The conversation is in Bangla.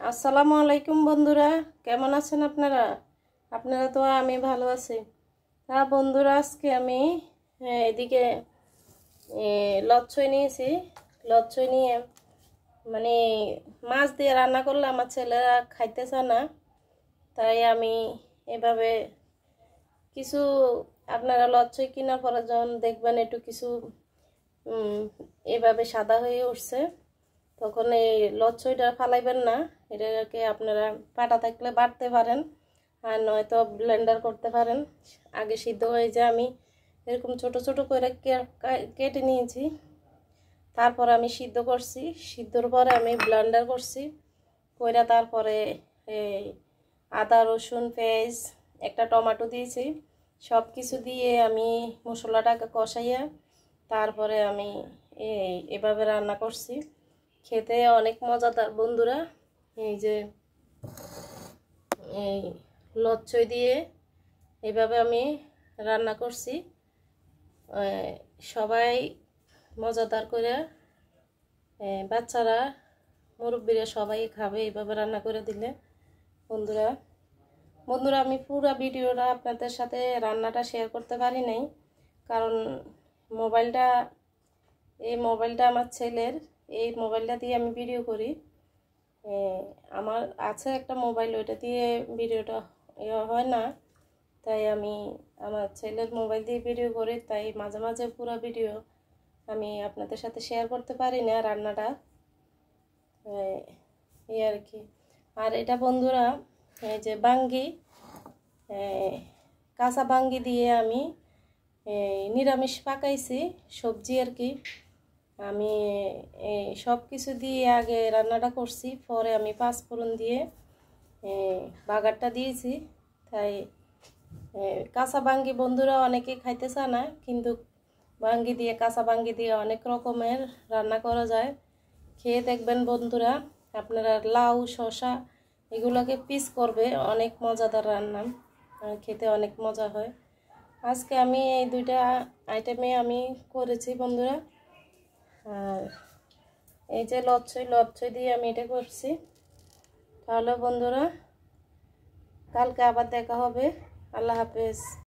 আসসালামু আলাইকুম বন্ধুরা, কেমন আছেন আপনারা? আপনারা তো আমি ভালো আছি। বন্ধুরা, আজকে আমি এদিকে লচ্ছই নিয়েছি। লচ্ছই নিয়ে মানে মাছ দিয়ে রান্না করলে আমার ছেলেরা খাইতে চায় না, তাই আমি এভাবে কিছু আপনারা লচ্ছই কেনার পরে যখন দেখবেন একটু কিছু এভাবে সাদা হয়ে উঠছে, তখন এই লচ্ছইটা ফালাইবেন না। এটাকে আপনারা পাটা থাকলে বাটতে পারেন, আর নয়তো ব্লেন্ডার করতে পারেন। আগে সিদ্ধ হয়ে যায়, আমি এরকম ছোট ছোট করে কেটে নিয়েছি, তারপর আমি সিদ্ধ করছি। সিদ্ধর পরে আমি ব্লেন্ডার করছি, কইরা তারপরে এই আদা রসুন পেঁয়াজ একটা টমেটো দিয়েছি। সব কিছু দিয়ে আমি মশলাটাকে কষাইয়া তারপরে আমি এভাবে রান্না করছি। খেতে অনেক মজাদার বন্ধুরা। এই যে এই লচ্ছই দিয়ে এইভাবে আমি রান্না করছি, সবাই মজাদার করে, বাচ্চারা মুরব্বীরা সবাই খাবে এইভাবে রান্না করে দিলে। বন্ধুরা বন্ধুরা আমি পুরো ভিডিওটা আপনাদের সাথে রান্নাটা শেয়ার করতে পারি নাই, কারণ এই মোবাইলটা আমার ছেলের। এই মোবাইলটা দিয়ে আমি ভিডিও করি। আমার আছে একটা মোবাইল, ওইটা দিয়ে ভিডিওটা হয় না, তাই আমি আমার ছেলের মোবাইল দিয়ে ভিডিও করি। তাই মাঝে মাঝে পুরো ভিডিও আমি আপনাদের সাথে শেয়ার করতে পারি না রান্নাটা, এই আর কি। আর এটা বন্ধুরা, এই যে বাঙ্গি, কাঁচা বাঙ্গি দিয়ে আমি নিরামিষ পাকাইছি সবজি আর কি। আমি সব কিছু দিয়ে আগে রান্নাটা করছি, পরে আমি পাঁচফোড়ন দিয়ে বাগারটা দিয়েছি। তাই কাঁচা বাঙ্গি বন্ধুরা অনেকে খাইতে চায় না, কিন্তু কাঁচা বাঙ্গি দিয়ে অনেক রকমের রান্না করা যায়। খেয়ে দেখবেন বন্ধুরা, আপনারা লাউ শসা এগুলোকে পিস করবে, অনেক মজাদার রান্না, খেতে অনেক মজা হয়। আজকে আমি এই দুইটা আইটেমে আমি করেছি বন্ধুরা। আর এই যে লচ্ছই দিয়ে আমি এটা করছি। তাহলে বন্ধুরা, কালকে আবার দেখা হবে। আল্লাহ হাফেজ।